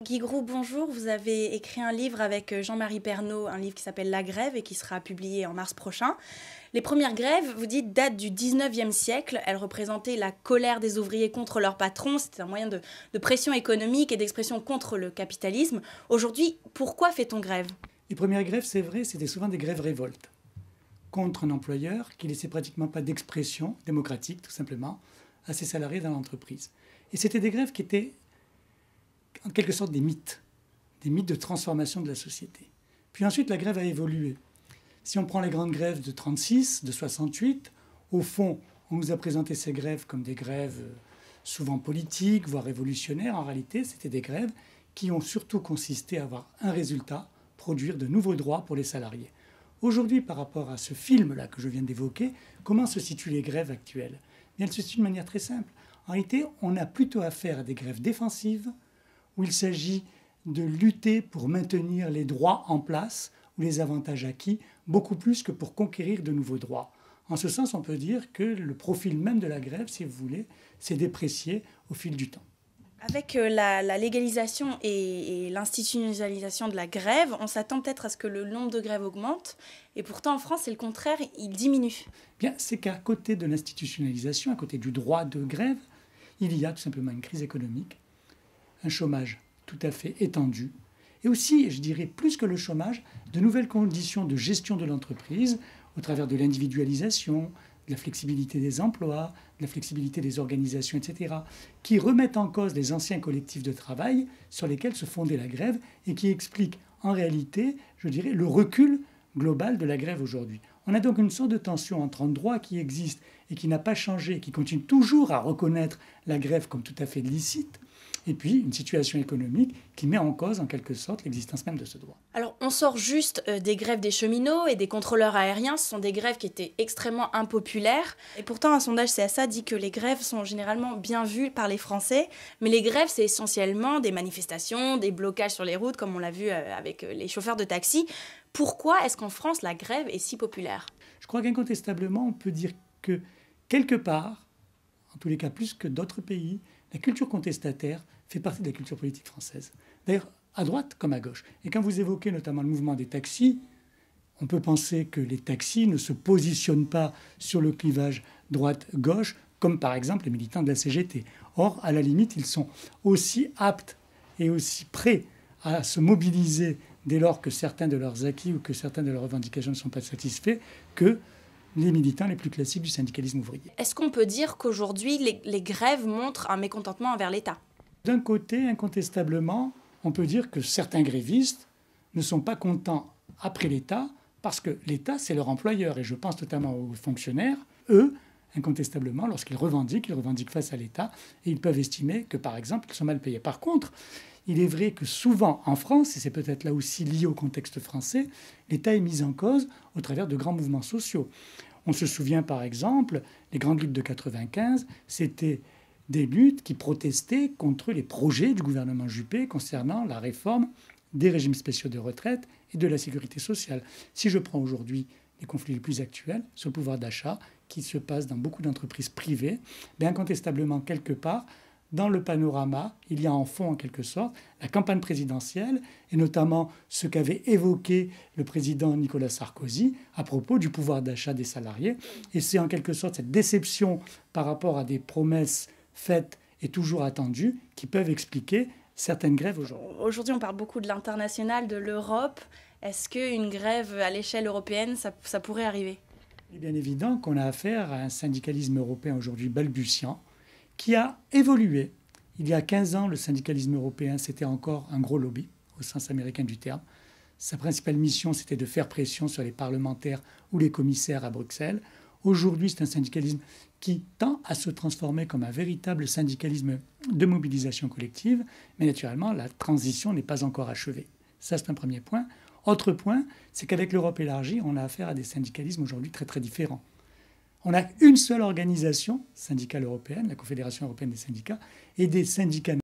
Guy Groux, bonjour. Vous avez écrit un livre avec Jean-Marie Pernaut, un livre qui s'appelle La Grève et qui sera publié en mars prochain. Les premières grèves, vous dites, datent du 19e siècle. Elles représentaient la colère des ouvriers contre leur patron. C'était un moyen de pression économique et d'expression contre le capitalisme. Aujourd'hui, pourquoi fait-on grève? Les premières grèves, c'est vrai, c'était souvent des grèves révoltes contre un employeur qui laissait pratiquement pas d'expression démocratique, tout simplement, à ses salariés dans l'entreprise. Et c'était des grèves qui étaient en quelque sorte des mythes de transformation de la société. Puis ensuite, la grève a évolué. Si on prend les grandes grèves de 1936, de 1968, au fond, on nous a présenté ces grèves comme des grèves souvent politiques, voire révolutionnaires. En réalité, c'était des grèves qui ont surtout consisté à avoir un résultat, produire de nouveaux droits pour les salariés. Aujourd'hui, par rapport à ce film-là que je viens d'évoquer, comment se situent les grèves actuelles? Bien, elles se situent de manière très simple. En réalité, on a plutôt affaire à des grèves défensives, où il s'agit de lutter pour maintenir les droits en place ou les avantages acquis, beaucoup plus que pour conquérir de nouveaux droits. En ce sens, on peut dire que le profil même de la grève, si vous voulez, s'est déprécié au fil du temps. Avec la légalisation et l'institutionnalisation de la grève, on s'attend peut-être à ce que le nombre de grèves augmente. Et pourtant, en France, c'est le contraire, il diminue. Bien, c'est qu'à côté de l'institutionnalisation, à côté du droit de grève, il y a tout simplement une crise économique, un chômage tout à fait étendu, et aussi, je dirais, plus que le chômage, de nouvelles conditions de gestion de l'entreprise au travers de l'individualisation, de la flexibilité des emplois, de la flexibilité des organisations, etc., qui remettent en cause les anciens collectifs de travail sur lesquels se fondait la grève et qui expliquent en réalité, je dirais, le recul global de la grève aujourd'hui. On a donc une sorte de tension entre un droit qui existe et qui n'a pas changé, qui continue toujours à reconnaître la grève comme tout à fait licite, et puis une situation économique qui met en cause, en quelque sorte, l'existence même de ce droit. Alors, on sort juste des grèves des cheminots et des contrôleurs aériens. Ce sont des grèves qui étaient extrêmement impopulaires. Et pourtant, un sondage CSA dit que les grèves sont généralement bien vues par les Français. Mais les grèves, c'est essentiellement des manifestations, des blocages sur les routes, comme on l'a vu avec les chauffeurs de taxi. Pourquoi est-ce qu'en France, la grève est si populaire? Je crois qu'incontestablement, on peut dire que, quelque part, en tous les cas plus que d'autres pays, la culture contestataire fait partie de la culture politique française. D'ailleurs, à droite comme à gauche. Et quand vous évoquez notamment le mouvement des taxis, on peut penser que les taxis ne se positionnent pas sur le clivage droite-gauche, comme par exemple les militants de la CGT. Or, à la limite, ils sont aussi aptes et aussi prêts à se mobiliser dès lors que certains de leurs acquis ou que certaines de leurs revendications ne sont pas satisfaits, que les militants les plus classiques du syndicalisme ouvrier. Est-ce qu'on peut dire qu'aujourd'hui, les grèves montrent un mécontentement envers l'État? D'un côté, incontestablement, on peut dire que certains grévistes ne sont pas contents après l'État parce que l'État, c'est leur employeur. Et je pense notamment aux fonctionnaires. Eux, incontestablement, lorsqu'ils revendiquent, ils revendiquent face à l'État et ils peuvent estimer que, par exemple, ils sont mal payés. Par contre, il est vrai que souvent en France, et c'est peut-être là aussi lié au contexte français, l'État est mis en cause au travers de grands mouvements sociaux. On se souvient par exemple, les grandes luttes de 1995, c'était des luttes qui protestaient contre les projets du gouvernement Juppé concernant la réforme des régimes spéciaux de retraite et de la sécurité sociale. Si je prends aujourd'hui les conflits les plus actuels sur le pouvoir d'achat qui se passent dans beaucoup d'entreprises privées, bien incontestablement quelque part, dans le panorama, il y a en fond, en quelque sorte, la campagne présidentielle et notamment ce qu'avait évoqué le président Nicolas Sarkozy à propos du pouvoir d'achat des salariés. Et c'est en quelque sorte cette déception par rapport à des promesses faites et toujours attendues qui peuvent expliquer certaines grèves aujourd'hui. Aujourd'hui, on parle beaucoup de l'international, de l'Europe. Est-ce qu'une grève à l'échelle européenne, ça pourrait arriver? Il est bien évident qu'on a affaire à un syndicalisme européen aujourd'hui balbutiant, qui a évolué. Il y a 15 ans, le syndicalisme européen, c'était encore un gros lobby, au sens américain du terme. Sa principale mission, c'était de faire pression sur les parlementaires ou les commissaires à Bruxelles. Aujourd'hui, c'est un syndicalisme qui tend à se transformer comme un véritable syndicalisme de mobilisation collective. Mais naturellement, la transition n'est pas encore achevée. Ça, c'est un premier point. Autre point, c'est qu'avec l'Europe élargie, on a affaire à des syndicalismes aujourd'hui très, très différents. On a une seule organisation syndicale européenne, la Confédération européenne des syndicats, et des syndicats